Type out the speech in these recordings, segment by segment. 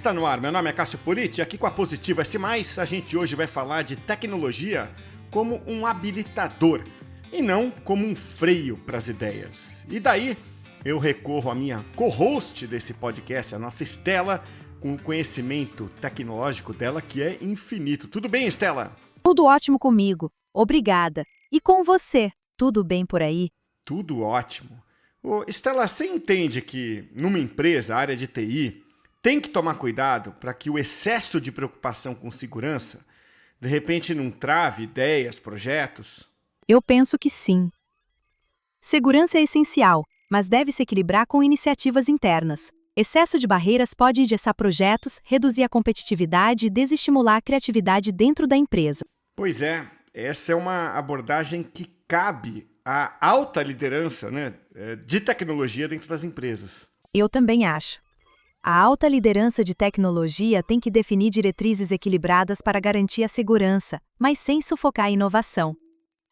Está no ar, meu nome é Cássio Politi, aqui com a Positivo S+, a gente hoje vai falar de tecnologia como um habilitador e não como um freio para as ideias. E daí eu recorro à minha co-host desse podcast, a nossa Estela, com o conhecimento tecnológico dela que é infinito. Tudo bem, Estela? Tudo ótimo comigo, obrigada. E com você, tudo bem por aí? Tudo ótimo. Ô, Estela, você entende que numa empresa, a área de TI, tem que tomar cuidado para que o excesso de preocupação com segurança, de repente, não trave ideias, projetos? Eu penso que sim. Segurança é essencial, mas deve se equilibrar com iniciativas internas. Excesso de barreiras pode engessar projetos, reduzir a competitividade e desestimular a criatividade dentro da empresa. Pois é, essa é uma abordagem que cabe à alta liderança, né, de tecnologia dentro das empresas. Eu também acho. A alta liderança de tecnologia tem que definir diretrizes equilibradas para garantir a segurança, mas sem sufocar a inovação.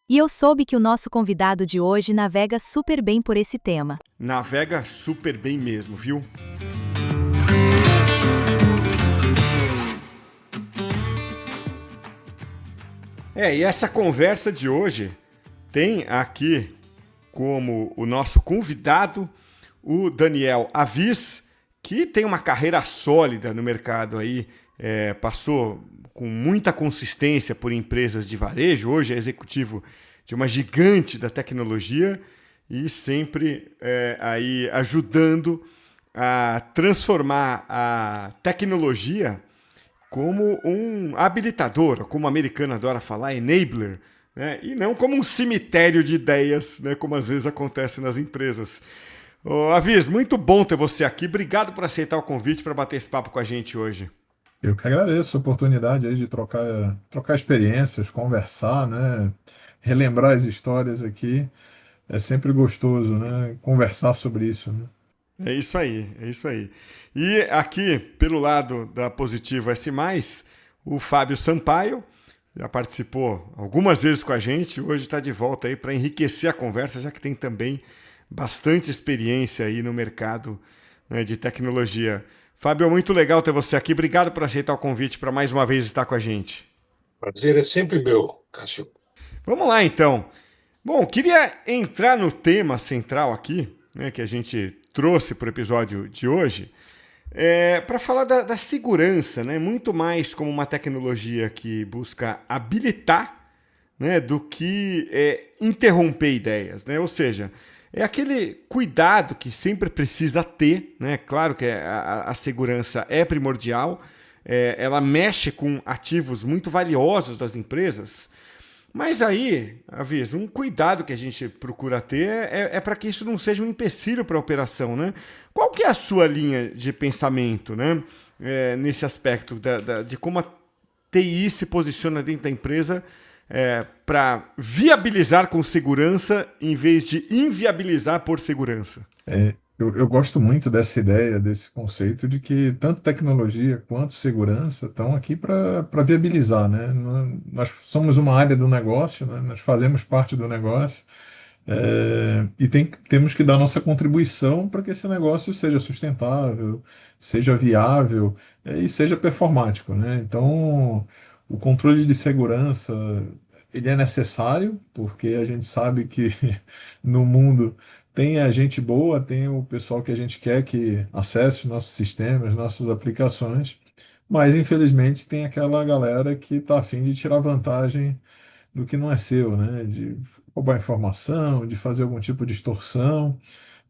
E eu soube que o nosso convidado de hoje navega super bem por esse tema. Navega super bem mesmo, viu? E essa conversa de hoje tem aqui como o nosso convidado o Daniel Aviz, que tem uma carreira sólida no mercado aí, passou com muita consistência por empresas de varejo, hoje é executivo de uma gigante da tecnologia e sempre aí ajudando a transformar a tecnologia como um habilitador, como o americano adora falar, enabler, né? E não como um cemitério de ideias, né? Como às vezes acontece nas empresas. Ô, Aviz, muito bom ter você aqui. Obrigado por aceitar o convite para bater esse papo com a gente hoje. Eu que agradeço a oportunidade aí de trocar experiências, conversar, né? Relembrar as histórias aqui. É sempre gostoso, né? Conversar sobre isso, né? É isso aí, é isso aí. E aqui, pelo lado da Positivo S+, o Fábio Sampaio já participou algumas vezes com a gente, hoje está de volta aí para enriquecer a conversa, já que tem também bastante experiência aí no mercado, né, de tecnologia. Fábio, é muito legal ter você aqui. Obrigado por aceitar o convite para mais uma vez estar com a gente. Prazer é sempre meu, Cássio. Vamos lá, então. Bom, queria entrar no tema central aqui, né, que a gente trouxe para o episódio de hoje, para falar da segurança, né, muito mais como uma tecnologia que busca habilitar, né, do que interromper ideias, né? Ou seja, é aquele cuidado que sempre precisa ter, né? Claro que a segurança é primordial, ela mexe com ativos muito valiosos das empresas, mas aí, Aviz, um cuidado que a gente procura ter para que isso não seja um empecilho para a operação, né? Qual que é a sua linha de pensamento, né? Nesse aspecto de como a TI se posiciona dentro da empresa para viabilizar com segurança em vez de inviabilizar por segurança? Eu gosto muito dessa ideia, desse conceito de que tanto tecnologia quanto segurança estão aqui para viabilizar, né? Nós somos uma área do negócio, né? Nós fazemos parte do negócio, e temos que dar nossa contribuição para que esse negócio seja sustentável, seja viável, e seja performático, né? Então, o controle de segurança ele é necessário, porque a gente sabe que no mundo tem a gente boa, tem o pessoal que a gente quer que acesse os nossos sistemas, nossas aplicações, mas infelizmente tem aquela galera que está a fim de tirar vantagem do que não é seu, né? De roubar informação, de fazer algum tipo de extorsão.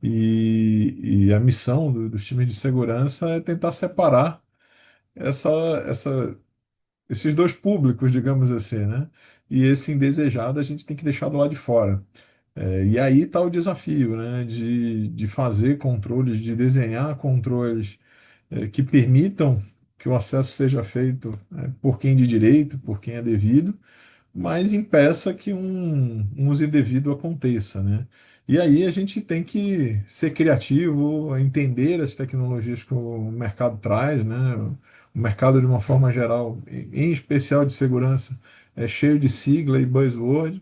E a missão dos times de segurança é tentar separar essa, essa esses dois públicos, digamos assim, né? E esse indesejado a gente tem que deixar do lado de fora. E aí está o desafio, né? De fazer controles, de desenhar controles que permitam que o acesso seja feito por quem de direito, por quem é devido, mas impeça que um uso indevido aconteça, né? E aí a gente tem que ser criativo, entender as tecnologias que o mercado traz, né? O mercado, de uma forma geral, em especial de segurança, é cheio de sigla e buzzword.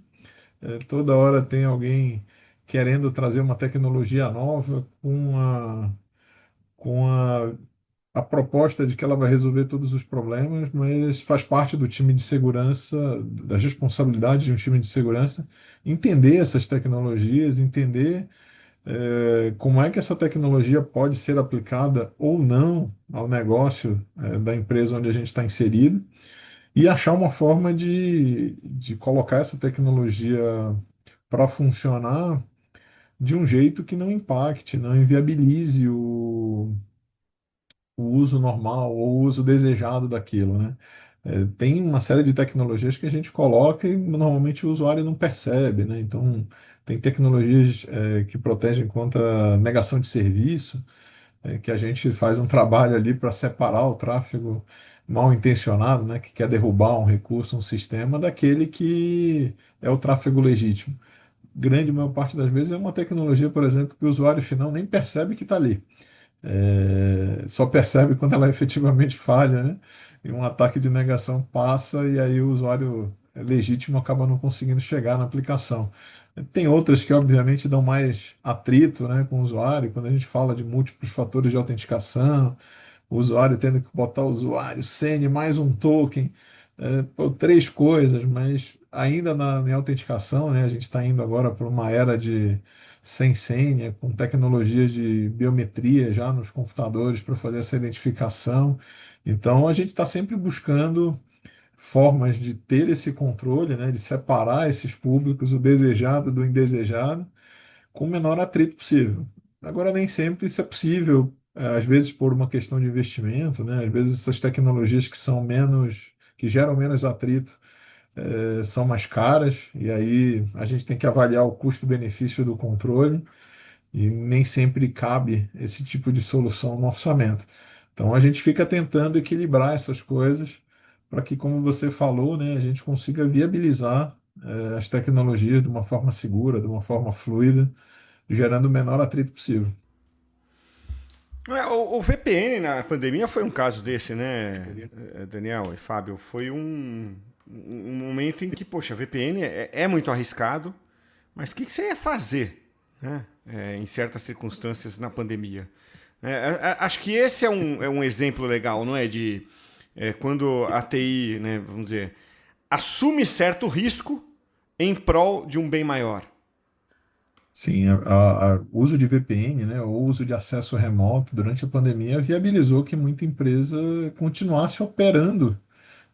Toda hora tem alguém querendo trazer uma tecnologia nova com a a proposta de que ela vai resolver todos os problemas, mas faz parte do time de segurança, das responsabilidades de um time de segurança, entender essas tecnologias, entender como é que essa tecnologia pode ser aplicada ou não ao negócio, da empresa onde a gente está inserido, e achar uma forma de colocar essa tecnologia para funcionar de um jeito que não impacte, não inviabilize o uso normal ou o uso desejado daquilo, né? Tem uma série de tecnologias que a gente coloca e normalmente o usuário não percebe, né? Então, tem tecnologias que protegem contra negação de serviço, que a gente faz um trabalho ali para separar o tráfego mal intencionado, né? Que quer derrubar um recurso, um sistema, daquele que é o tráfego legítimo. Grande maior parte das vezes é uma tecnologia, por exemplo, que o usuário final nem percebe que está ali. Só percebe quando ela efetivamente falha, né? E um ataque de negação passa e aí o usuário legítimo acaba não conseguindo chegar na aplicação. Tem outras que, obviamente, dão mais atrito, né, com o usuário, quando a gente fala de múltiplos fatores de autenticação, o usuário tendo que botar o usuário, senha, mais um token, pô, três coisas, mas ainda em autenticação, né, a gente está indo agora para uma era de sem senha, com tecnologias de biometria já nos computadores para fazer essa identificação. Então, a gente está sempre buscando formas de ter esse controle, né, de separar esses públicos, o desejado do indesejado, com o menor atrito possível. Agora, nem sempre isso é possível, às vezes por uma questão de investimento, né? Às vezes essas tecnologias que são menos, que geram menos atrito, são mais caras, e aí a gente tem que avaliar o custo-benefício do controle, e nem sempre cabe esse tipo de solução no orçamento. Então a gente fica tentando equilibrar essas coisas para que, como você falou, né, a gente consiga viabilizar as tecnologias de uma forma segura, de uma forma fluida, gerando o menor atrito possível. O VPN na pandemia foi um caso desse, né, Daniel e Fábio? Foi um momento em que, poxa, VPN é muito arriscado, mas o que você ia fazer, né, em certas circunstâncias na pandemia? Acho que esse é um exemplo legal, não é? De quando a TI, né, vamos dizer, assume certo risco em prol de um bem maior. Sim, o uso de VPN, né, o uso de acesso remoto durante a pandemia viabilizou que muita empresa continuasse operando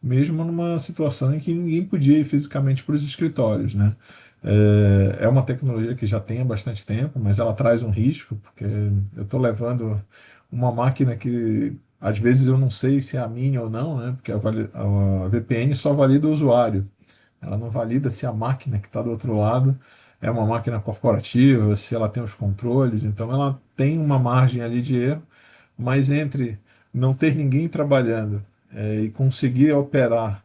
mesmo numa situação em que ninguém podia ir fisicamente para os escritórios, né? É uma tecnologia que já tem há bastante tempo, mas ela traz um risco, porque eu estou levando uma máquina que às vezes eu não sei se é a minha ou não, né? Porque a VPN só valida o usuário, ela não valida se a máquina que está do outro lado é uma máquina corporativa, se ela tem os controles, então ela tem uma margem ali de erro, mas entre não ter ninguém trabalhando e conseguir operar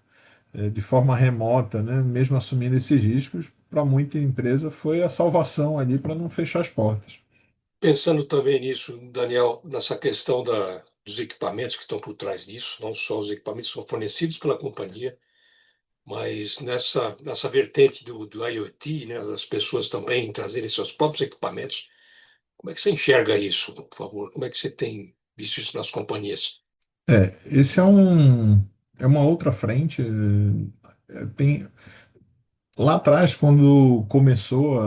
de forma remota, né, mesmo assumindo esses riscos, para muita empresa foi a salvação ali para não fechar as portas. Pensando também nisso, Daniel, nessa questão dos equipamentos que estão por trás disso, não só os equipamentos que são fornecidos pela companhia, mas nessa vertente do IoT, né, das pessoas também trazerem seus próprios equipamentos. Como é que você enxerga isso, por favor? Como é que você tem visto isso nas companhias? Esse é uma outra frente. Tem, lá atrás, quando começou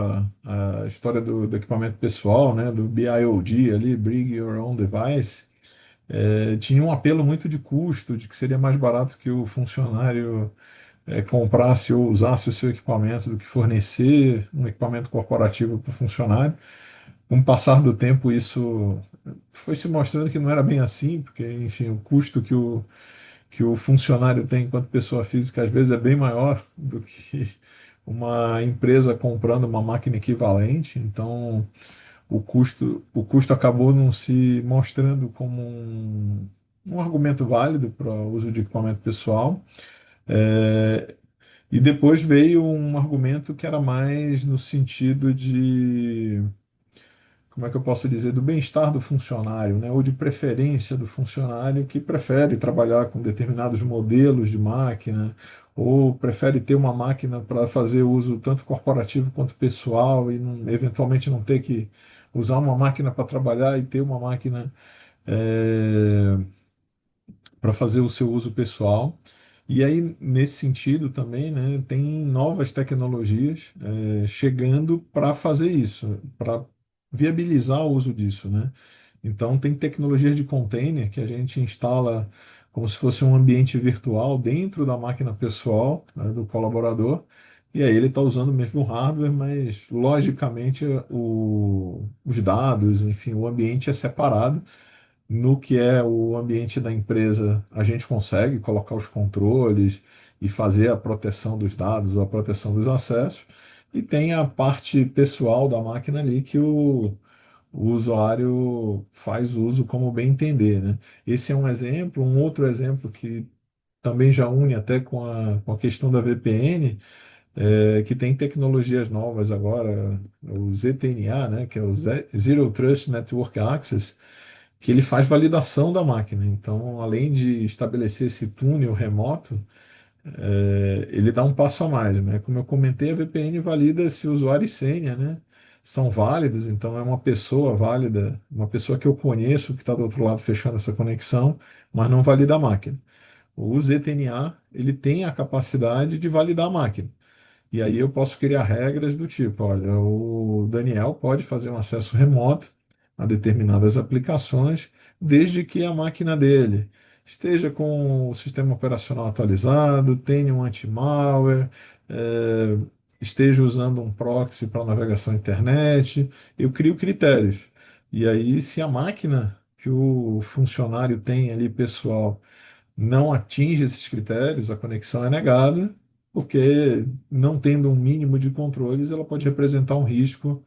a história do equipamento pessoal, né, do BIoD ali, Bring Your Own Device, tinha um apelo muito de custo, de que seria mais barato que o funcionário comprasse ou usasse o seu equipamento do que fornecer um equipamento corporativo para o funcionário. Com o passar do tempo, isso foi se mostrando que não era bem assim, porque, enfim, o custo que o funcionário tem enquanto pessoa física às vezes é bem maior do que uma empresa comprando uma máquina equivalente. Então, o custo acabou não se mostrando como um argumento válido para o uso de equipamento pessoal. É, e depois veio um argumento que era mais no sentido de, como é que eu posso dizer, do bem-estar do funcionário, né? Ou de preferência do funcionário que prefere trabalhar com determinados modelos de máquina, ou prefere ter uma máquina para fazer uso tanto corporativo quanto pessoal e eventualmente não ter que usar uma máquina para trabalhar e ter uma máquina para fazer o seu uso pessoal. E aí, nesse sentido também, né, tem novas tecnologias chegando para fazer isso, para viabilizar o uso disso, né? Então, tem tecnologias de container que a gente instala como se fosse um ambiente virtual dentro da máquina pessoal, né, do colaborador. E aí ele está usando o mesmo hardware, mas logicamente os dados, enfim, o ambiente é separado. No que é o ambiente da empresa, a gente consegue colocar os controles e fazer a proteção dos dados, ou a proteção dos acessos. E tem a parte pessoal da máquina ali que o usuário faz uso como bem entender, né? Esse é um exemplo. Um outro exemplo que também já une até com a questão da VPN, que tem tecnologias novas agora, o ZTNA, né, que é o Zero Trust Network Access, que ele faz validação da máquina. Então, além de estabelecer esse túnel remoto, ele dá um passo a mais, né? Como eu comentei, a VPN valida se o usuário e senha, né, são válidos. Então, é uma pessoa válida, uma pessoa que eu conheço que está do outro lado fechando essa conexão, mas não valida a máquina. O ZTNA, ele tem a capacidade de validar a máquina. E aí eu posso criar regras do tipo, olha, o Daniel pode fazer um acesso remoto a determinadas aplicações, desde que a máquina dele esteja com o sistema operacional atualizado, tenha um anti-malware, eh, esteja usando um proxy para navegação à internet. Eu crio critérios. E aí, se a máquina que o funcionário tem ali, pessoal, não atinge esses critérios, a conexão é negada, porque não tendo um mínimo de controles, ela pode representar um risco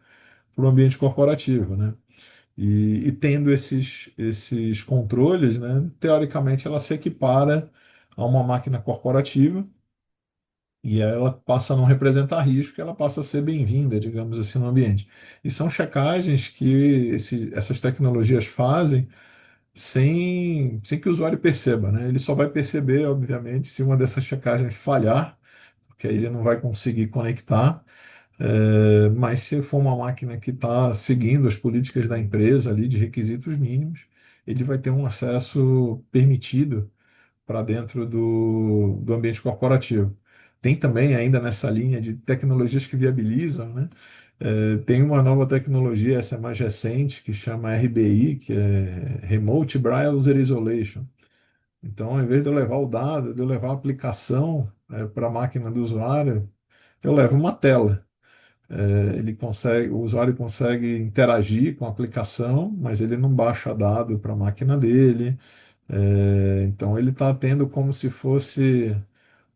para o ambiente corporativo, né? E tendo esses controles, né, teoricamente ela se equipara a uma máquina corporativa e ela passa a não representar risco, ela passa a ser bem-vinda, digamos assim, no ambiente. E são checagens que essas tecnologias fazem sem que o usuário perceba, né? Ele só vai perceber, obviamente, se uma dessas checagens falhar, porque aí ele não vai conseguir conectar. Mas se for uma máquina que está seguindo as políticas da empresa ali de requisitos mínimos, ele vai ter um acesso permitido para dentro do ambiente corporativo. Tem também, ainda nessa linha de tecnologias que viabilizam, né? Tem uma nova tecnologia, essa é mais recente, que chama RBI, que é Remote Browser Isolation. Então, ao invés de eu levar o dado, de eu levar a aplicação para a máquina do usuário, eu levo uma tela. O usuário consegue interagir com a aplicação, mas ele não baixa dado para a máquina dele. Então, ele está tendo como se fosse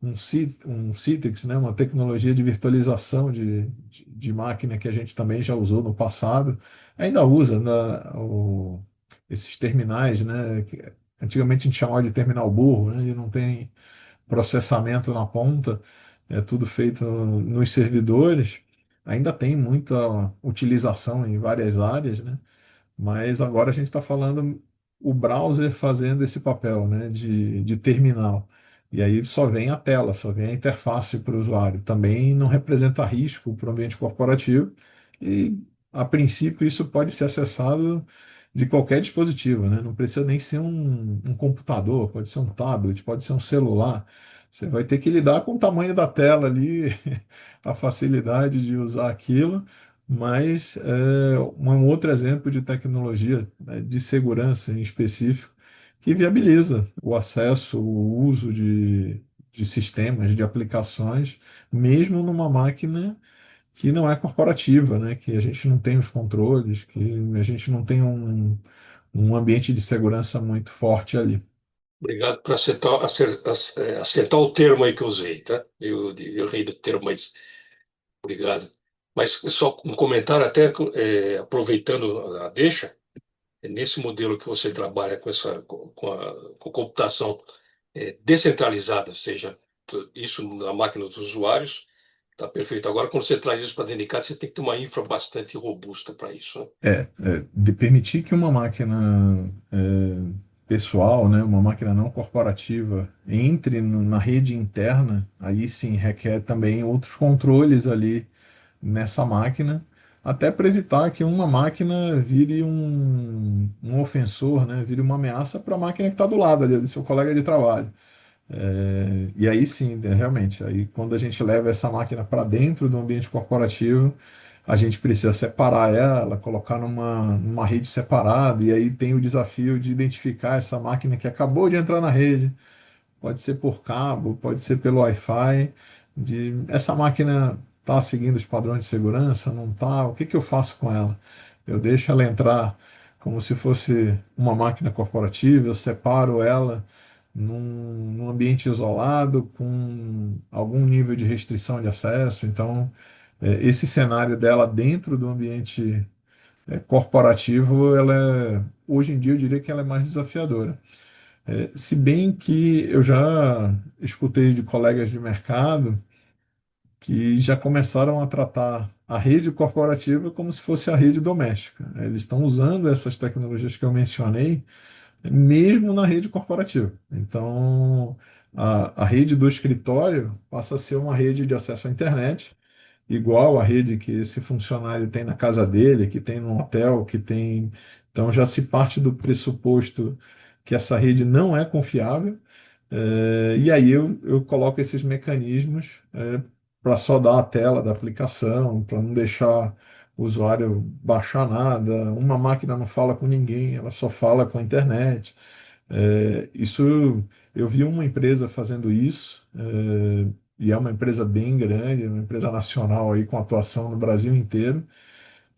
um Citrix, né, uma tecnologia de virtualização de máquina que a gente também já usou no passado, ainda usa, né, esses terminais, né, que antigamente a gente chamava de terminal burro, né, e não tem processamento na ponta, é tudo feito nos servidores. Ainda tem muita utilização em várias áreas, né? Mas agora a gente está falando o browser fazendo esse papel, né, de terminal. E aí só vem a tela, só vem a interface para o usuário. Também não representa risco para o ambiente corporativo e, a princípio, isso pode ser acessado de qualquer dispositivo, né? Não precisa nem ser um computador, pode ser um tablet, pode ser um celular. Você vai ter que lidar com o tamanho da tela ali, a facilidade de usar aquilo, mas um outro exemplo de tecnologia, né, de segurança em específico, que viabiliza o acesso, o uso de sistemas, de aplicações, mesmo numa máquina que não é corporativa, né, que a gente não tem os controles, que a gente não tem um ambiente de segurança muito forte ali. Obrigado por acertar o termo aí que eu usei, tá? Eu errei do termo, mas obrigado. Mas só um comentário, até aproveitando a deixa, nesse modelo que você trabalha com com computação descentralizada, ou seja, isso na máquina dos usuários, está perfeito. Agora, quando você traz isso para dentro de casa, você tem que ter uma infra bastante robusta para isso, né? De permitir que uma máquina pessoal, né, uma máquina não corporativa, entre na rede interna, aí sim requer também outros controles ali nessa máquina, até para evitar que uma máquina vire um ofensor, né? Vire uma ameaça para a máquina que está do lado ali, do seu colega de trabalho. E aí sim, realmente, aí quando a gente leva essa máquina para dentro do ambiente corporativo, a gente precisa separar ela, colocar numa rede separada, e aí tem o desafio de identificar essa máquina que acabou de entrar na rede. Pode ser por cabo, pode ser pelo Wi-Fi, de essa máquina está seguindo os padrões de segurança, não está? O que que eu faço com ela? Eu deixo ela entrar como se fosse uma máquina corporativa, eu separo ela num ambiente isolado, com algum nível de restrição de acesso. Então, esse cenário dela dentro do ambiente corporativo, hoje em dia eu diria que ela é mais desafiadora. Se bem que eu já escutei de colegas de mercado que já começaram a tratar a rede corporativa como se fosse a rede doméstica. Eles estão usando essas tecnologias que eu mencionei mesmo na rede corporativa. Então, a rede do escritório passa a ser uma rede de acesso à internet, igual a rede que esse funcionário tem na casa dele, que tem no hotel, que tem. Então, já se parte do pressuposto que essa rede não é confiável, e aí eu coloco esses mecanismos para só dar a tela da aplicação, para não deixar o usuário baixar nada. Uma máquina não fala com ninguém, ela só fala com a internet. Isso eu vi uma empresa fazendo isso, e é uma empresa bem grande, uma empresa nacional aí com atuação no Brasil inteiro,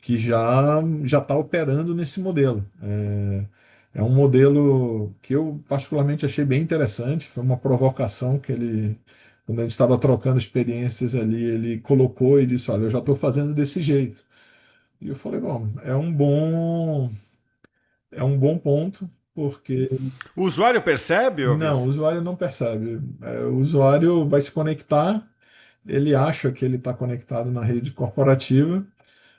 que já está operando nesse modelo. É um modelo que eu particularmente achei bem interessante, foi uma provocação que ele, quando a gente estava trocando experiências ali, ele colocou e disse, olha, eu já estou fazendo desse jeito. E eu falei, bom, é um bom ponto, porque O usuário percebe, ô não, o Wilson? usuário não percebe. O usuário vai se conectar, ele acha que ele está conectado na rede corporativa,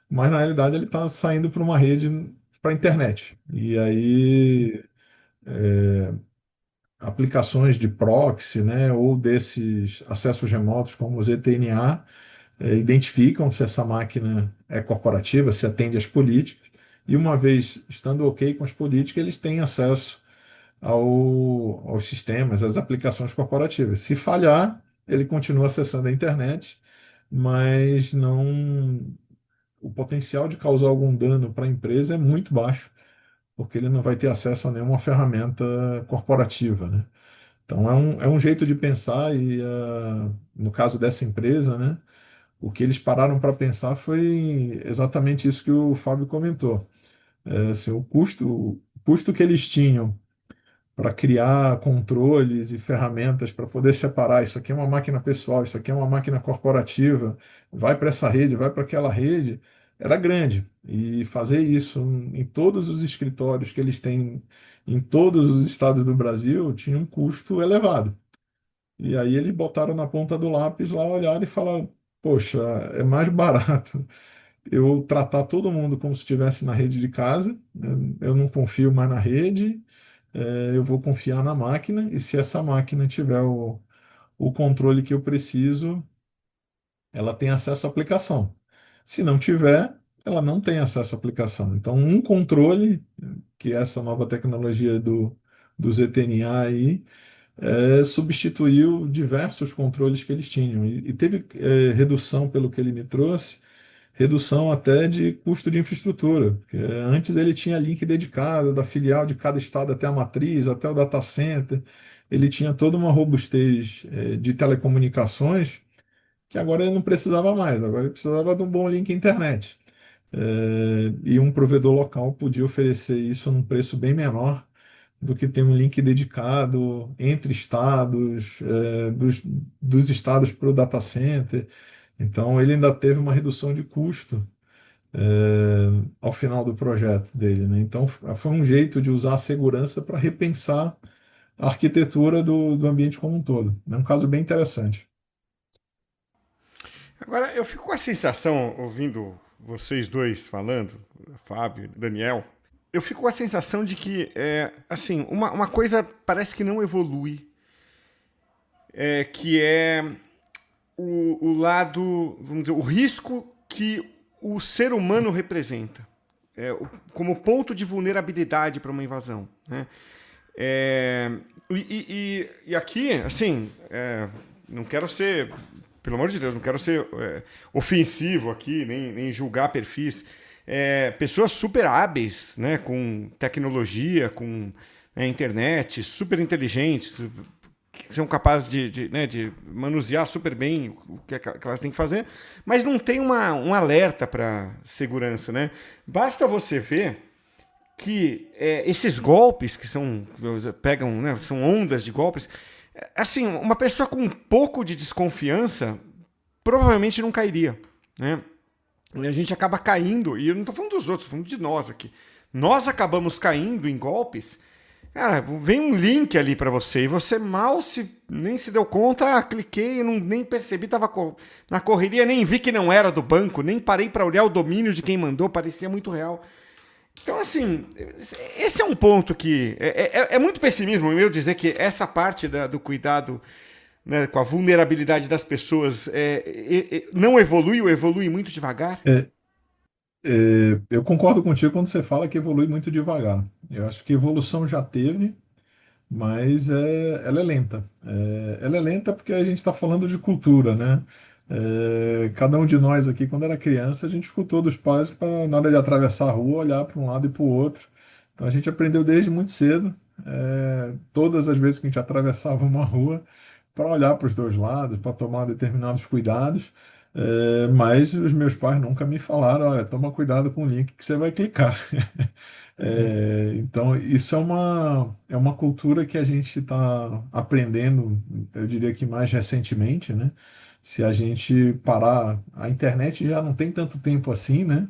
mas na realidade ele está saindo para uma rede para a internet. E aí aplicações de proxy, né, ou desses acessos remotos como o ZTNA, identificam se essa máquina é corporativa, se atende às políticas, e uma vez estando ok com as políticas, eles têm acesso aos sistemas, às aplicações corporativas. Se falhar, ele continua acessando a internet, mas não, o potencial de causar algum dano para a empresa é muito baixo, porque ele não vai ter acesso a nenhuma ferramenta corporativa, né? Então é um jeito de pensar e no caso dessa empresa, né, o que eles pararam para pensar foi exatamente isso que o Fábio comentou. Assim, o custo que eles tinham para criar controles e ferramentas para poder separar. Isso aqui é uma máquina pessoal, isso aqui é uma máquina corporativa, vai para essa rede, vai para aquela rede, era grande. E fazer isso em todos os escritórios que eles têm em todos os estados do Brasil tinha um custo elevado. E aí eles botaram na ponta do lápis lá, olharam e falaram: poxa, é mais barato eu tratar todo mundo como se estivesse na rede de casa, né? Eu não confio mais na rede, eu vou confiar na máquina, e se essa máquina tiver o controle que eu preciso, ela tem acesso à aplicação. Se não tiver, ela não tem acesso à aplicação. Então, um controle, que é essa nova tecnologia do ZTNA aí, substituiu diversos controles que eles tinham. E teve redução, pelo que ele me trouxe, redução até de custo de infraestrutura, porque antes ele tinha link dedicado da filial de cada estado até a matriz, até o data center, ele tinha toda uma robustez de telecomunicações que agora ele não precisava mais, agora ele precisava de um bom link internet. E um provedor local podia oferecer isso num preço bem menor do que ter um link dedicado entre estados, dos estados para o data center. Então, ele ainda teve uma redução de custo ao final do projeto dele, né? Então, foi um jeito de usar a segurança para repensar a arquitetura do ambiente como um todo. É um caso bem interessante. Agora, eu fico com a sensação, ouvindo vocês dois falando, Fábio, Daniel, eu fico com a sensação de que, assim, uma coisa parece que não evolui, que é o lado, vamos dizer, o risco que o ser humano representa, como ponto de vulnerabilidade para uma invasão, né? É, e aqui, assim, não quero ser, pelo amor de Deus, não quero ser ofensivo aqui, nem julgar perfis. Pessoas super hábeis, né, com tecnologia, com internet, super inteligentes, que são capazes né, de manusear super bem o que elas têm que fazer, mas não tem um alerta para segurança, né? Basta você ver que esses golpes que pegam, né, são ondas de golpes, assim, uma pessoa com um pouco de desconfiança provavelmente não cairia, né? E a gente acaba caindo, e eu não estou falando dos outros, estou falando de nós aqui. Nós acabamos caindo em golpes. Cara, vem um link ali para você e você nem se deu conta, cliquei, nem percebi, tava na correria, nem vi que não era do banco, nem parei para olhar o domínio de quem mandou, parecia muito real. Então, assim, esse é um ponto que é muito pessimismo meu dizer que essa parte do cuidado, né, com a vulnerabilidade das pessoas não evolui ou evolui muito devagar. É, eu concordo contigo quando você fala que evolui muito devagar. Eu acho que evolução já teve, mas ela é lenta. Ela é lenta porque a gente está falando de cultura, né? Cada um de nós aqui, quando era criança, a gente escutou dos pais para, na hora de atravessar a rua, olhar para um lado e para o outro. Então a gente aprendeu desde muito cedo, todas as vezes que a gente atravessava uma rua, para olhar para os dois lados, para tomar determinados cuidados. Mas os meus pais nunca me falaram, olha, toma cuidado com o link que você vai clicar. Então, isso é uma cultura que a gente está aprendendo, eu diria que mais recentemente, né? Se a gente parar, a internet já não tem tanto tempo assim, né?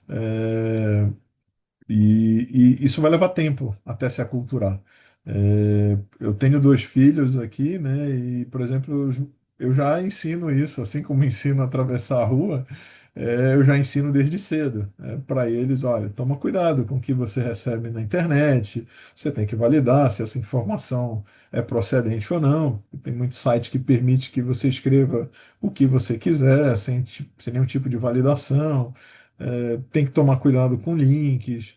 É, e isso vai levar tempo até se aculturar. Eu tenho dois filhos aqui, né? E, por exemplo, eu já ensino isso, assim como ensino a atravessar a rua, eu já ensino desde cedo, para eles, olha, toma cuidado com o que você recebe na internet, você tem que validar se essa informação é procedente ou não. Tem muito site que permite que você escreva o que você quiser, sem nenhum tipo de validação. Tem que tomar cuidado com links.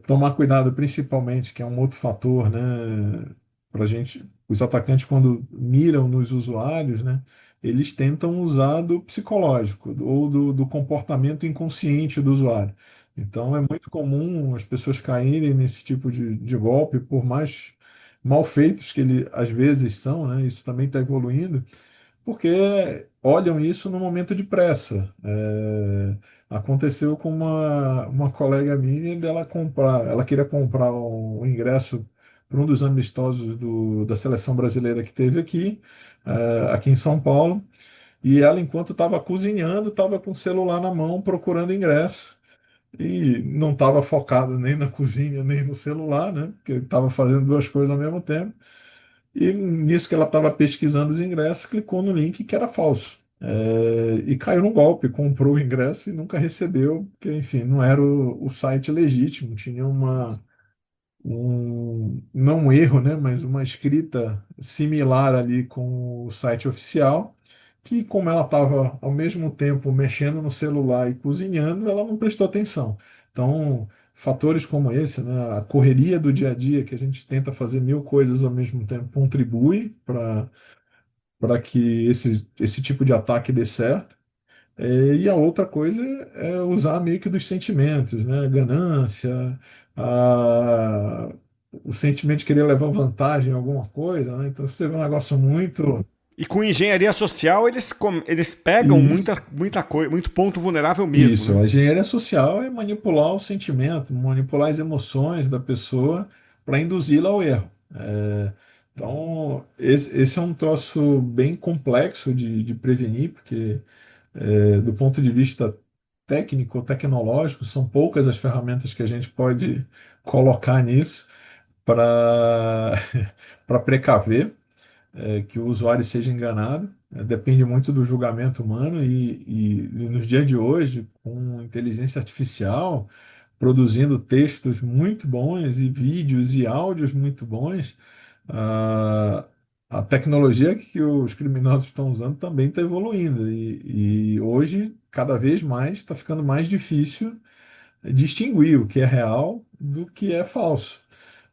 Tomar cuidado principalmente, que é um outro fator, né, para gente, os atacantes quando miram nos usuários, né, eles tentam usar do psicológico ou do comportamento inconsciente do usuário. Então é muito comum as pessoas caírem nesse tipo de golpe, por mais mal feitos que ele às vezes são, né, isso também está evoluindo porque olham isso no momento de pressa. Aconteceu com uma colega minha dela comprar, ela queria comprar um ingresso para um dos amistosos da seleção brasileira que teve aqui em São Paulo, e ela, enquanto estava cozinhando, estava com o celular na mão procurando ingresso. E não estava focada nem na cozinha, nem no celular, né? Porque estava fazendo duas coisas ao mesmo tempo. E nisso que ela estava pesquisando os ingressos, clicou no link que era falso. E caiu no golpe, comprou o ingresso e nunca recebeu, porque, enfim, não era o site legítimo, tinha não um erro, né, mas uma escrita similar ali com o site oficial, que como ela estava ao mesmo tempo mexendo no celular e cozinhando, ela não prestou atenção. Então, fatores como esse, né, a correria do dia a dia, que a gente tenta fazer mil coisas ao mesmo tempo, contribui para que esse tipo de ataque dê certo. E a outra coisa é usar meio que dos sentimentos, né? Ganância, a- o sentimento de querer levar vantagem em alguma coisa, né? Então você vê um negócio muito. E com engenharia social, eles pegam Isso, muita coisa, muito ponto vulnerável mesmo, isso, né? a engenharia social é manipular o sentimento, manipular as emoções da pessoa para induzi-la ao erro. Então, esse é um troço bem complexo de prevenir, porque do ponto de vista técnico, tecnológico, são poucas as ferramentas que a gente pode colocar nisso para para precaver que o usuário seja enganado. Depende muito do julgamento humano e nos dias de hoje, com inteligência artificial produzindo textos muito bons e vídeos e áudios muito bons, ah, a tecnologia que os criminosos estão usando também está evoluindo. E hoje, cada vez mais, está ficando mais difícil distinguir o que é real do que é falso.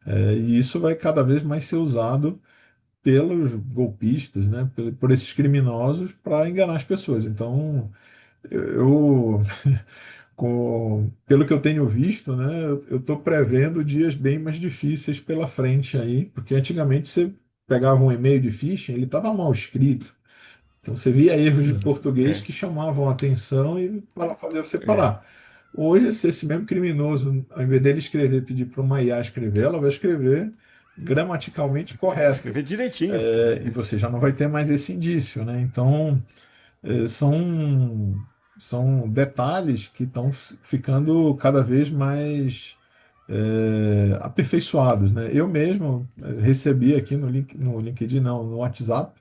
E isso vai cada vez mais ser usado pelos golpistas, né, por esses criminosos para enganar as pessoas. Então, eu, pelo que eu tenho visto, né, eu estou prevendo dias bem mais difíceis pela frente aí, porque antigamente você pegava um e-mail de phishing, ele estava mal escrito. Então você via erros de português É, que chamavam a atenção e para fazer você é. parar. Hoje, se esse mesmo criminoso, ao invés dele escrever, pedir para uma IA escrever, ela vai escrever gramaticalmente correto. Escrever direitinho. E você já não vai ter mais esse indício, né? Então, são detalhes que estão ficando cada vez mais aperfeiçoados, né? Eu mesmo recebi aqui no LinkedIn, não, no WhatsApp,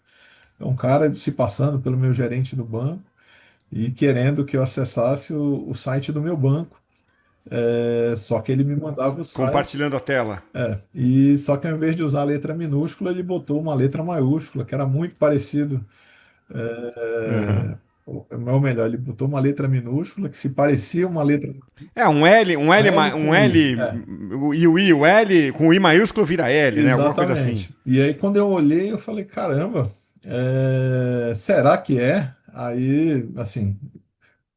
um cara se passando pelo meu gerente do banco e querendo que eu acessasse o site do meu banco. Só que ele me mandava o site. Compartilhando a tela. E só que ao invés de usar a letra minúscula, ele botou uma letra maiúscula, que era muito parecido. Uhum. Ou melhor, ele botou uma letra minúscula que se parecia uma letra É, com L Um com I. L, o L com o I maiúsculo vira L, né? Alguma coisa assim. Exatamente. E aí, quando eu olhei, eu falei: caramba, será que é? Aí, assim,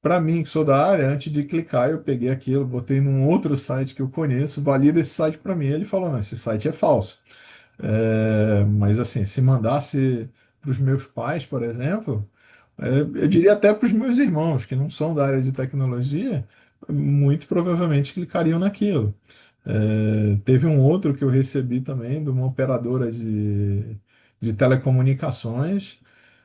para mim, que sou da área, antes de clicar, eu peguei aquilo, botei num outro site que eu conheço, valida esse site para mim. Ele falou: não, esse site é falso. Mas assim, se mandasse para os meus pais, por exemplo, eu diria até para os meus irmãos, que não são da área de tecnologia, muito provavelmente clicariam naquilo. Teve um outro que eu recebi também de uma operadora de telecomunicações.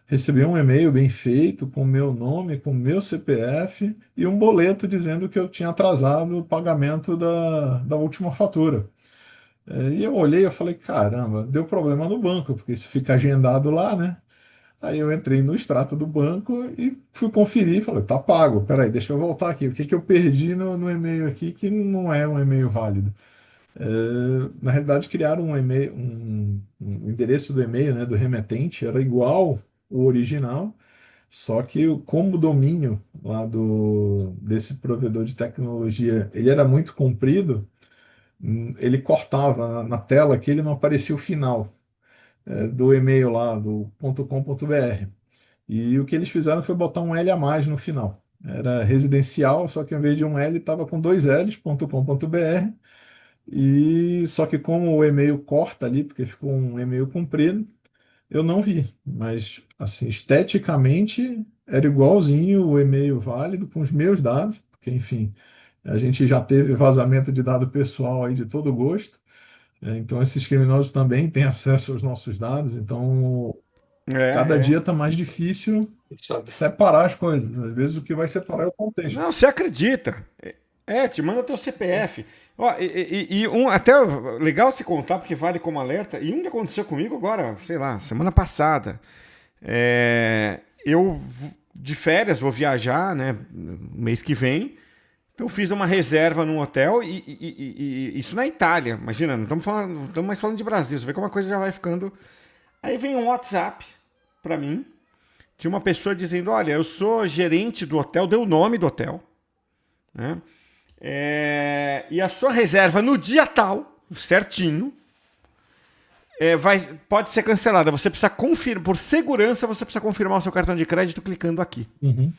Recebi um e-mail bem feito, com o meu nome, com o meu CPF e um boleto dizendo que eu tinha atrasado o pagamento da última fatura. E eu olhei e falei: caramba, deu problema no banco, porque isso fica agendado lá, né? Aí eu entrei no extrato do banco e fui conferir e falei: tá pago, peraí, deixa eu voltar aqui. O que que eu perdi no e-mail aqui que não é um e-mail válido? Na realidade, criaram um e-mail, um endereço do e-mail, né, do remetente, era igual o original, só que como o domínio lá desse provedor de tecnologia, ele era muito comprido, ele cortava na tela que ele não aparecia o final do e-mail lá, do .com.br. E o que eles fizeram foi botar um L a mais no final. Era residencial, só que ao invés de um L, estava com dois L's, .com.br. E só que como o e-mail corta ali, porque ficou um e-mail comprido, eu não vi. Mas, assim, esteticamente era igualzinho o e-mail válido com os meus dados, porque, enfim, a gente já teve vazamento de dado pessoal aí de todo gosto. Então, esses criminosos também têm acesso aos nossos dados. Então, É, cada dia é. está mais difícil sabe? separar as coisas. Às vezes, o que vai separar é o contexto. Não, você acredita. Te manda teu CPF. Ó, até legal se contar, porque vale como alerta. E um que aconteceu comigo agora, sei lá, semana passada. De férias vou viajar, né, mês que vem. Então fiz uma reserva num hotel e isso na Itália. Imagina, não estamos mais falando de Brasil. Você vê como a coisa já vai ficando. Aí vem um WhatsApp para mim de uma pessoa dizendo: olha, eu sou gerente do hotel, deu o nome do hotel, né? E a sua reserva no dia tal, certinho, pode ser cancelada. Você precisa confirmar, por segurança, você precisa confirmar o seu cartão de crédito clicando aqui. Uhum.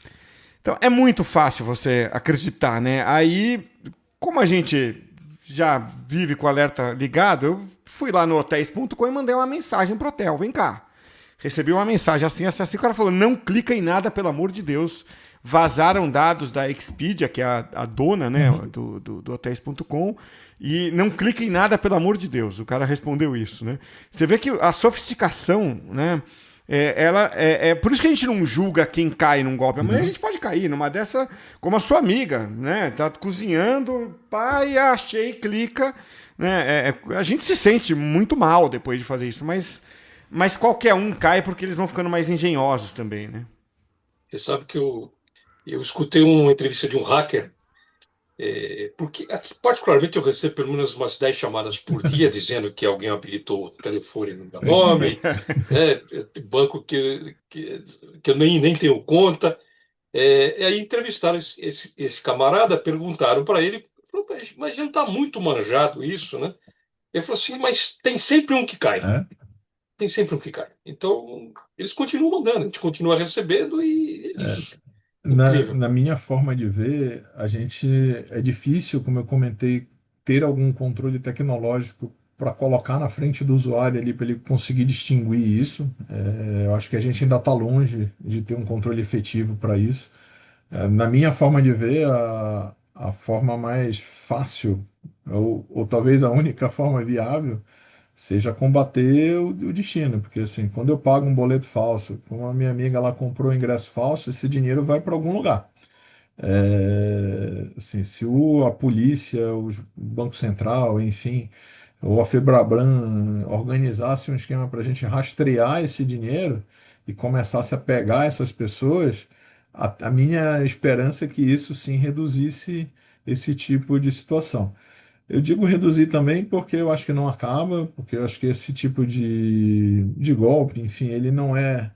Então é muito fácil você acreditar, né? Aí, como a gente já vive com o alerta ligado, eu fui lá no hotéis.com e mandei uma mensagem pro hotel: vem cá. Recebi uma mensagem assim, assim, assim. O cara falou: não clica em nada, pelo amor de Deus. Vazaram dados da Expedia, que é a dona, né, do hotéis.com, e não clica em nada, pelo amor de Deus. O cara respondeu isso, né? Você vê que a sofisticação, né? Por isso que a gente não julga quem cai num golpe. Amanhã a gente pode cair numa dessa, como a sua amiga, né? Tá cozinhando, pai, achei, clica. Né? A gente se sente muito mal depois de fazer isso, mas qualquer um cai porque eles vão ficando mais engenhosos também, né? Você sabe que eu escutei uma entrevista de um hacker Porque aqui, particularmente, eu recebo pelo menos umas 10 chamadas por dia dizendo que alguém habilitou o telefone no meu Eu também. nome, né? Banco que eu nem tenho conta. E aí entrevistaram esse camarada, perguntaram para ele, falou, mas já não está muito manjado isso, né? Ele falou assim, mas tem sempre um que cai. É, Tem sempre um que cai. Então, eles continuam mandando, a gente continua recebendo e é é. isso. Na, Incrível. na minha forma de ver, a gente é difícil, como eu comentei, ter algum controle tecnológico para colocar na frente do usuário ali para ele conseguir distinguir isso. Eu acho que a gente ainda está longe de ter um controle efetivo para isso. Na minha forma de ver, a forma mais fácil, ou talvez a única forma viável, seja combater o destino, porque assim, quando eu pago um boleto falso, como a minha amiga lá comprou um ingresso falso, esse dinheiro vai para algum lugar. Assim, se a polícia, o Banco Central, enfim, ou a Febraban organizasse um esquema para a gente rastrear esse dinheiro e começasse a pegar essas pessoas, a minha esperança é que isso sim reduzisse esse tipo de situação. Eu digo reduzir também porque eu acho que não acaba, porque eu acho que esse tipo de golpe, enfim, ele não é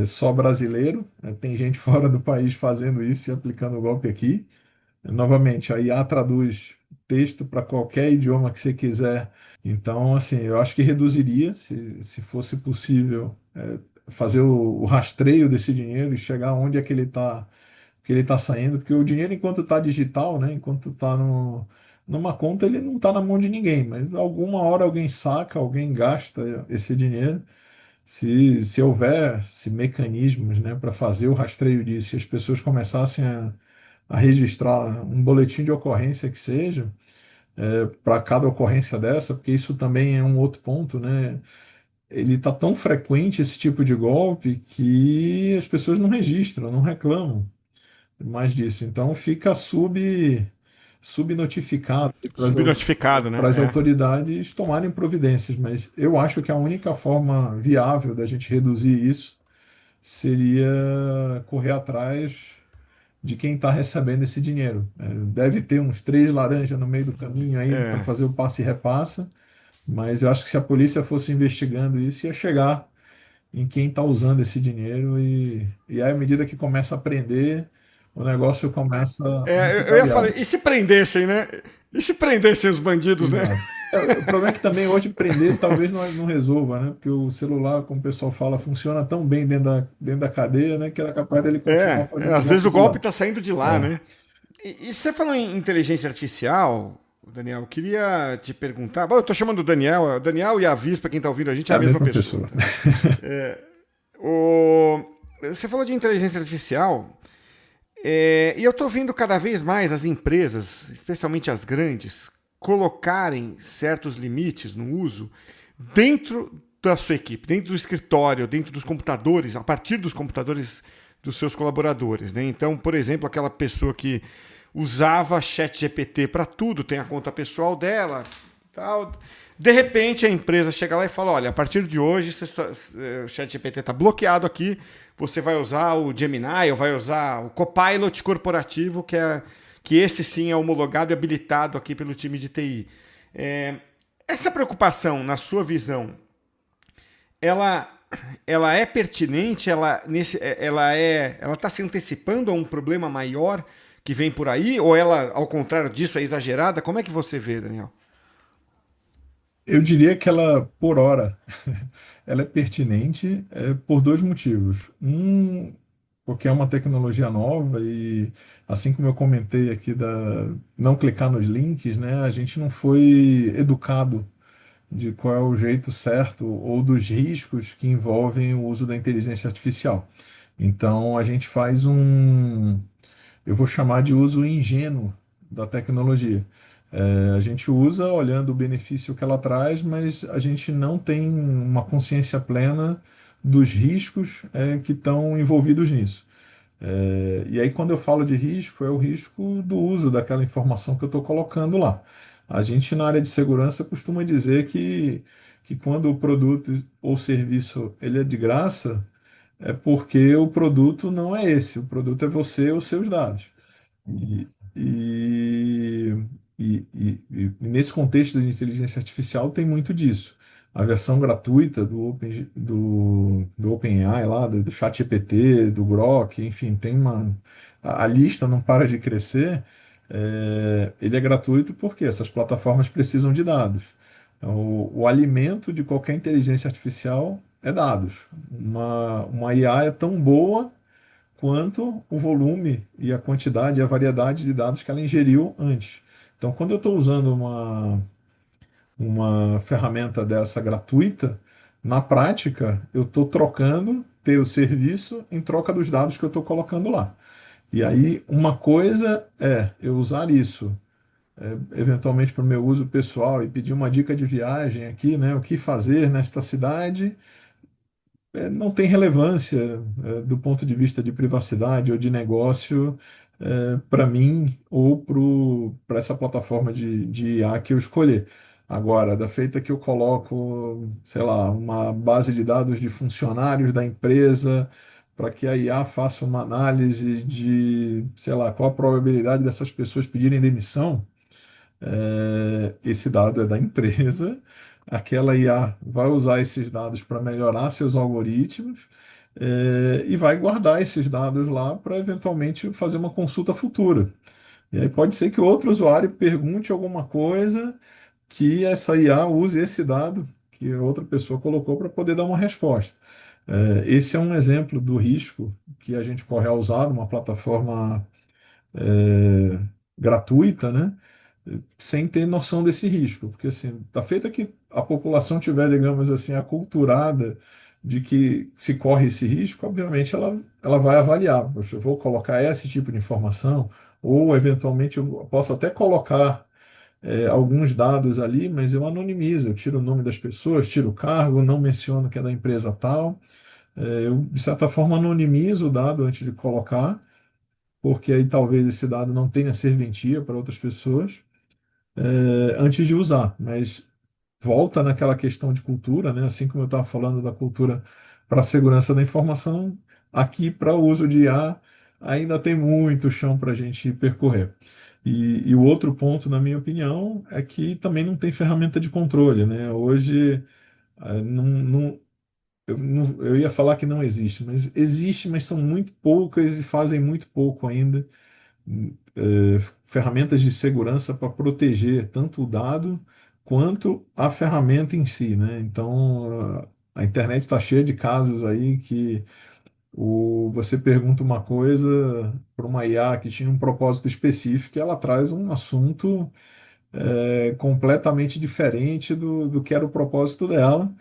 só brasileiro, né? Tem gente fora do país fazendo isso e aplicando o golpe aqui. Novamente, a IA traduz texto para qualquer idioma que você quiser. Então, assim, eu acho que reduziria, se fosse possível, fazer o rastreio desse dinheiro e chegar onde é que ele tá saindo, porque o dinheiro, enquanto está digital, né, enquanto está numa conta, ele não está na mão de ninguém, mas alguma hora alguém saca, alguém gasta esse dinheiro. Se houvesse mecanismos, né, para fazer o rastreio disso, e as pessoas começassem a registrar um boletim de ocorrência que seja, para cada ocorrência dessa, porque isso também é um outro ponto, né? Ele está tão frequente esse tipo de golpe que as pessoas não registram, não reclamam mais disso. Então fica subnotificado Subnotificado, né? para as É. autoridades tomarem providências. Mas eu acho que a única forma viável da gente reduzir isso seria correr atrás de quem está recebendo esse dinheiro. Deve ter uns três laranjas no meio do caminho aí para É. fazer o passe e repassa, mas eu acho que se a polícia fosse investigando isso, ia chegar em quem está usando esse dinheiro e aí, à medida que começa a prender, o negócio começa a não Eu ficar ia falar, viável. e se prendessem, né? E se prendessem os bandidos, né? Exato. O problema é que também hoje prender talvez não resolva, né? Porque o celular, como o pessoal fala, funciona tão bem dentro da cadeia, né? Que era capaz dele continuar fazendo Às vezes golpe o de golpe lá. está saindo de lá, É, né? E você falou em inteligência artificial, Daniel, eu queria te perguntar. Bom, eu tô chamando o Daniel e a Viz, para quem está ouvindo a gente, é é a a mesma mesma pessoa, pessoa. tá? O... Você falou de inteligência artificial, e eu tô vendo cada vez mais as empresas, especialmente as grandes, colocarem certos limites no uso dentro da sua equipe, dentro do escritório, dentro dos computadores, a partir dos computadores dos seus colaboradores, né? Então, por exemplo, aquela pessoa que usava chat GPT para tudo, tem a conta pessoal dela, tal. De repente a empresa chega lá e fala: olha, a partir de hoje o chat GPT está bloqueado aqui, você vai usar o Gemini ou vai usar o Copilot corporativo, que esse sim é homologado e habilitado aqui pelo time de TI. Essa preocupação, na sua visão, ela ela é pertinente, ela está se antecipando a um problema maior que vem por aí, ou ela, ao contrário disso, é exagerada? Como é que você vê, Daniel? Eu diria que ela, por hora, ela é pertinente por dois motivos. Um, porque é uma tecnologia nova e, assim como eu comentei aqui da não clicar nos links, né, a gente não foi educado de qual é o jeito certo ou dos riscos que envolvem o uso da inteligência artificial. Então, a gente faz eu vou chamar de uso ingênuo da tecnologia. A gente usa olhando o benefício que ela traz, mas a gente não tem uma consciência plena dos riscos, que estão envolvidos nisso. E aí, quando eu falo de risco, é o risco do uso daquela informação que eu estou colocando lá. A gente, na área de segurança, costuma dizer que quando o produto ou serviço ele é de graça, é porque o produto não é esse, o produto é você e os seus dados. E, e nesse contexto de inteligência artificial tem muito disso. A versão gratuita do OpenAI lá, do ChatGPT, do Grok, enfim, tem uma. A lista não para de crescer. Ele é gratuito porque essas plataformas precisam de dados. Então, o alimento de qualquer inteligência artificial é dados. Uma IA é tão boa quanto o volume e a quantidade e a variedade de dados que ela ingeriu antes. Então, quando eu estou usando uma ferramenta dessa gratuita, na prática, eu estou trocando ter o serviço em troca dos dados que eu estou colocando lá. E aí, uma coisa é eu usar isso, eventualmente para o meu uso pessoal e pedir uma dica de viagem aqui, né? O que fazer nesta cidade não tem relevância do ponto de vista de privacidade ou de negócio para mim ou para essa plataforma de IA que eu escolher. Agora, da feita que eu coloco, sei lá, uma base de dados de funcionários da empresa para que a IA faça uma análise de, sei lá, qual a probabilidade dessas pessoas pedirem demissão, esse dado é da empresa, aquela IA vai usar esses dados para melhorar seus algoritmos, e vai guardar esses dados lá para eventualmente fazer uma consulta futura. E aí pode ser que outro usuário pergunte alguma coisa que essa IA use esse dado que outra pessoa colocou para poder dar uma resposta. Esse é um exemplo do risco que a gente corre ao usar uma plataforma é, gratuita, né? Sem ter noção desse risco, porque assim, tá feita que a população tiver, digamos assim, aculturada de que se corre esse risco, obviamente ela vai avaliar, poxa, eu vou colocar esse tipo de informação, ou eventualmente eu posso até colocar alguns dados ali, mas eu anonimizo, eu tiro o nome das pessoas, tiro o cargo, não menciono que é da empresa tal, eu de certa forma anonimizo o dado antes de colocar, porque aí talvez esse dado não tenha serventia para outras pessoas antes de usar, mas volta naquela questão de cultura, né? Assim como eu estava falando da cultura para a segurança da informação, aqui para o uso de IA ainda tem muito chão para a gente percorrer. E o outro ponto, na minha opinião, é que também não tem ferramenta de controle, né? Hoje, eu ia falar que não existe, mas existe, mas são muito poucas e fazem muito pouco ainda ferramentas de segurança para proteger tanto o dado quanto a ferramenta em si, né? Então, a internet está cheia de casos aí que você pergunta uma coisa para uma IA que tinha um propósito específico e ela traz um assunto completamente diferente do que era o propósito dela.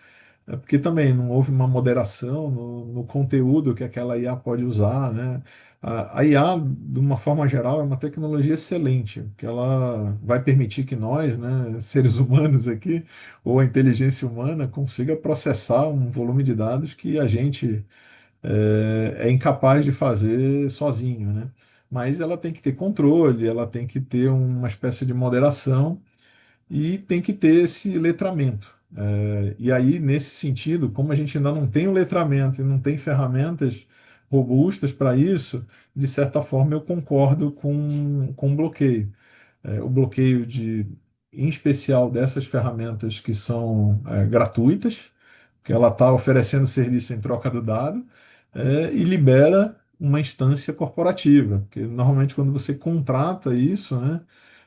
Porque também não houve uma moderação no conteúdo que aquela IA pode usar, né? A IA, de uma forma geral, é uma tecnologia excelente, que ela vai permitir que nós, né, seres humanos aqui, ou a inteligência humana, consiga processar um volume de dados que a gente é incapaz de fazer sozinho, né? Mas ela tem que ter controle, ela tem que ter uma espécie de moderação e tem que ter esse letramento. E aí, nesse sentido, como a gente ainda não tem o letramento e não tem ferramentas robustas para isso, de certa forma eu concordo com o bloqueio. O bloqueio em especial dessas ferramentas que são gratuitas, que ela está oferecendo serviço em troca do dado, e libera uma instância corporativa, porque normalmente quando você contrata isso, né,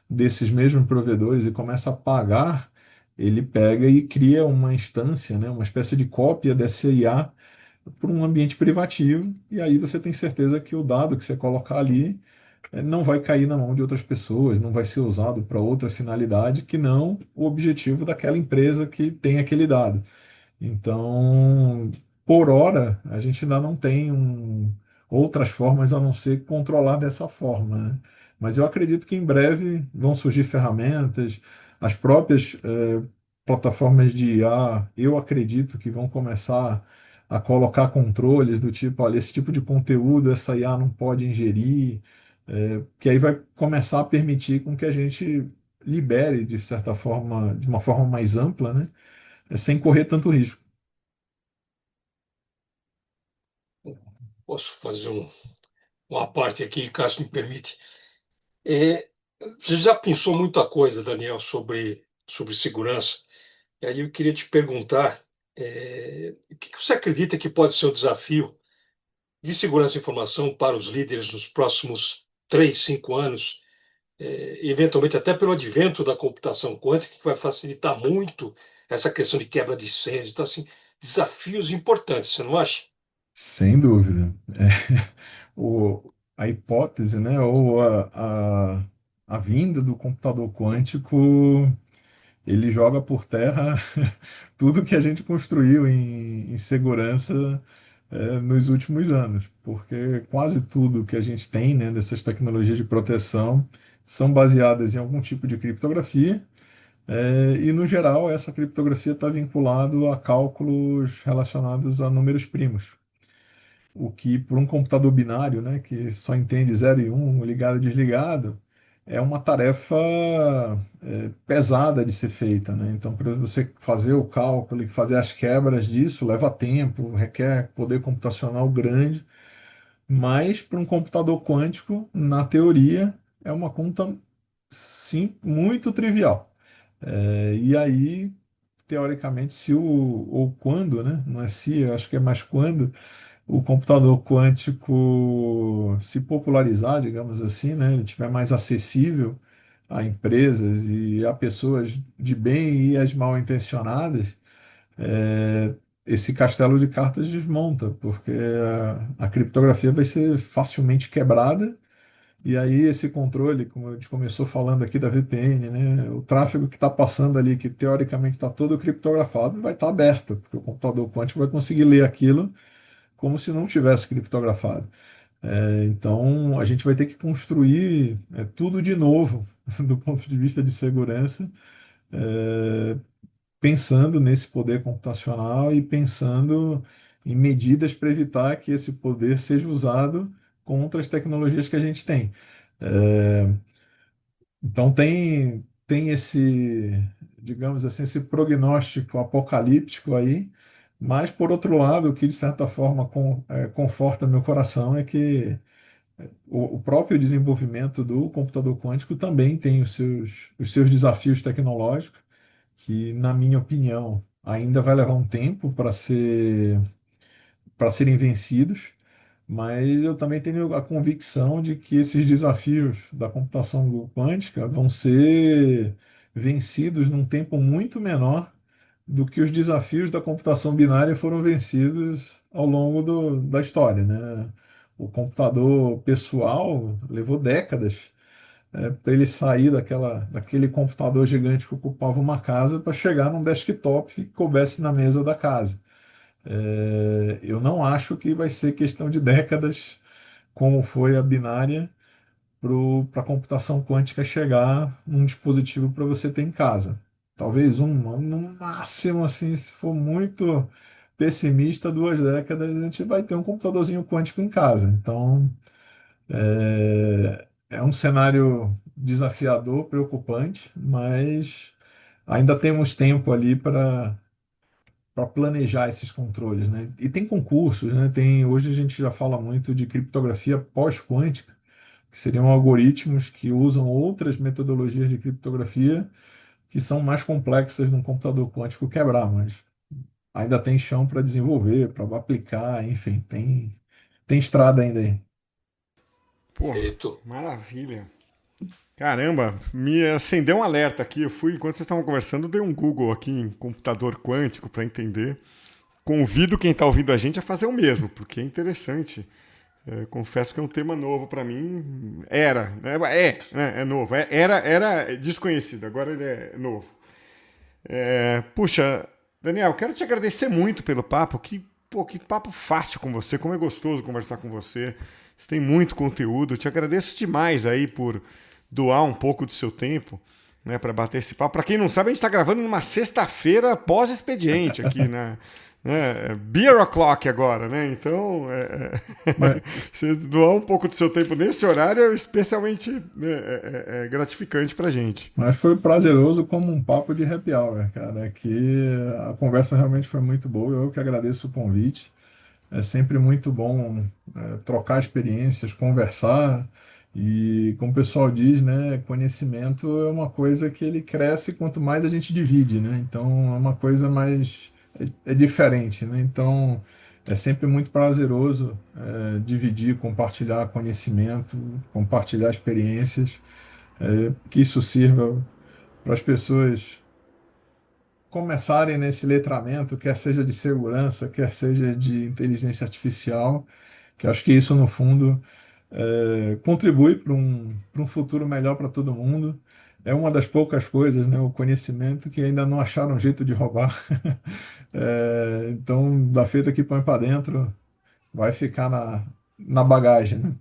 desses mesmos provedores e começa a pagar, ele pega e cria uma instância, né, uma espécie de cópia dessa IA para um ambiente privativo, e aí você tem certeza que o dado que você colocar ali não vai cair na mão de outras pessoas, não vai ser usado para outra finalidade que não o objetivo daquela empresa que tem aquele dado. Então, por hora, a gente ainda não tem outras formas a não ser controlar dessa forma, né? Mas eu acredito que em breve vão surgir ferramentas, as próprias plataformas de IA, eu acredito que vão começar a colocar controles do tipo, olha, esse tipo de conteúdo essa IA não pode ingerir, que aí vai começar a permitir com que a gente libere, de certa forma, de uma forma mais ampla, né? Sem correr tanto risco. Posso fazer uma parte aqui, caso me permite. É, você já pensou muita coisa, Daniel, sobre segurança? E aí eu queria te perguntar, o que você acredita que pode ser o desafio de segurança da informação para os líderes nos próximos 3, 5 anos, eventualmente até pelo advento da computação quântica, que vai facilitar muito essa questão de quebra de senhas. Então, assim, desafios importantes, você não acha? Sem dúvida. A hipótese, né, ou a vinda do computador quântico, ele joga por terra tudo que a gente construiu em segurança, nos últimos anos, porque quase tudo que a gente tem, né, dessas tecnologias de proteção são baseadas em algum tipo de criptografia, e, no geral, essa criptografia está vinculada a cálculos relacionados a números primos. O que, para um computador binário, né, que só entende 0 e 1, ligado e desligado, é uma tarefa pesada de ser feita, né? Então, para você fazer o cálculo e fazer as quebras disso, leva tempo, requer poder computacional grande, mas para um computador quântico, na teoria, é uma conta sim, muito trivial. E aí, teoricamente, se ou quando, né? Não é se, eu acho que é mais quando o computador quântico se popularizar, digamos assim, né, ele tiver mais acessível a empresas e a pessoas de bem e as mal intencionadas, esse castelo de cartas desmonta, porque a criptografia vai ser facilmente quebrada. E aí esse controle, como a gente começou falando aqui da VPN, né, o tráfego que está passando ali, que teoricamente está todo criptografado, vai estar aberto, porque o computador quântico vai conseguir ler aquilo como se não tivesse criptografado. Então, a gente vai ter que construir tudo de novo, do ponto de vista de segurança, é, pensando nesse poder computacional e pensando em medidas para evitar que esse poder seja usado contra as tecnologias que a gente tem. É, então, tem esse, digamos assim, esse prognóstico apocalíptico aí. Mas, por outro lado, o que de certa forma conforta meu coração é que o próprio desenvolvimento do computador quântico também tem os seus desafios tecnológicos, que, na minha opinião, ainda vai levar um tempo para serem vencidos, mas eu também tenho a convicção de que esses desafios da computação quântica vão ser vencidos num tempo muito menor do que os desafios da computação binária foram vencidos ao longo da história, né? O computador pessoal levou décadas para ele sair daquele computador gigante que ocupava uma casa para chegar num desktop que coubesse na mesa da casa. Eu não acho que vai ser questão de décadas, como foi a binária, para a computação quântica chegar num dispositivo para você ter em casa. Talvez no máximo, assim, se for muito pessimista, 2 décadas, a gente vai ter um computadorzinho quântico em casa. Então, é um cenário desafiador, preocupante, mas ainda temos tempo ali para planejar esses controles, né? E tem concursos, né? Hoje a gente já fala muito de criptografia pós-quântica, que seriam algoritmos que usam outras metodologias de criptografia que são mais complexas num computador quântico quebrar, mas ainda tem chão para desenvolver, para aplicar, enfim, tem estrada ainda aí. Pô, Feito. maravilha. Caramba, me acendeu um alerta aqui. Enquanto vocês estavam conversando, dei um Google aqui em computador quântico para entender. Convido quem está ouvindo a gente a fazer o mesmo, porque é interessante. Confesso que é um tema novo para mim. É novo. Era desconhecido, agora ele é novo. Puxa, Daniel, quero te agradecer muito pelo papo. Que papo fácil com você, como é gostoso conversar com você. Você tem muito conteúdo. Te agradeço demais aí por doar um pouco do seu tempo, né, para bater esse papo. Para quem não sabe, a gente está gravando numa sexta-feira pós-expediente aqui, né? Beer o'clock agora, né? Então, Mas, você doar um pouco do seu tempo nesse horário é especialmente, né, gratificante para gente. mas foi prazeroso como um papo de happy hour, cara. Que a conversa realmente foi muito boa. Eu que agradeço o convite. É sempre muito bom trocar experiências, conversar E como o pessoal diz, né, conhecimento é uma coisa que ele cresce quanto mais a gente divide, né? Então é uma coisa mais é diferente, né? Então é sempre muito prazeroso dividir, compartilhar conhecimento, compartilhar experiências, que isso sirva para as pessoas começarem nesse letramento, quer seja de segurança, quer seja de inteligência artificial, que acho que isso, no fundo, contribui para um futuro melhor para todo mundo. É uma das poucas coisas, né, o conhecimento, que ainda não acharam jeito de roubar. Então, da feita que põe para dentro, vai ficar na bagagem, né?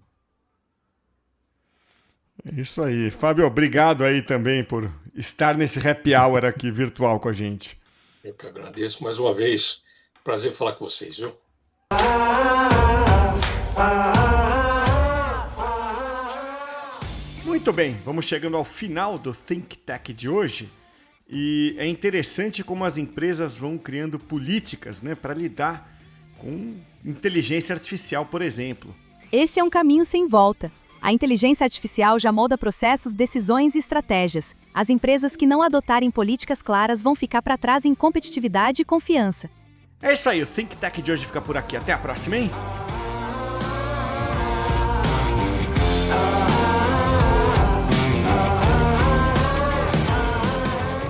É isso aí. Fábio, obrigado aí também por estar nesse happy hour aqui virtual com a gente. Eu que agradeço mais uma vez. Prazer falar com vocês, viu? Muito bem, vamos chegando ao final do Think Tech de hoje. E é interessante como as empresas vão criando políticas, né, para lidar com inteligência artificial, por exemplo. Esse é um caminho sem volta. A inteligência artificial já molda processos, decisões e estratégias. As empresas que não adotarem políticas claras vão ficar para trás em competitividade e confiança. É isso aí, o Think Tech de hoje fica por aqui. Até a próxima, hein?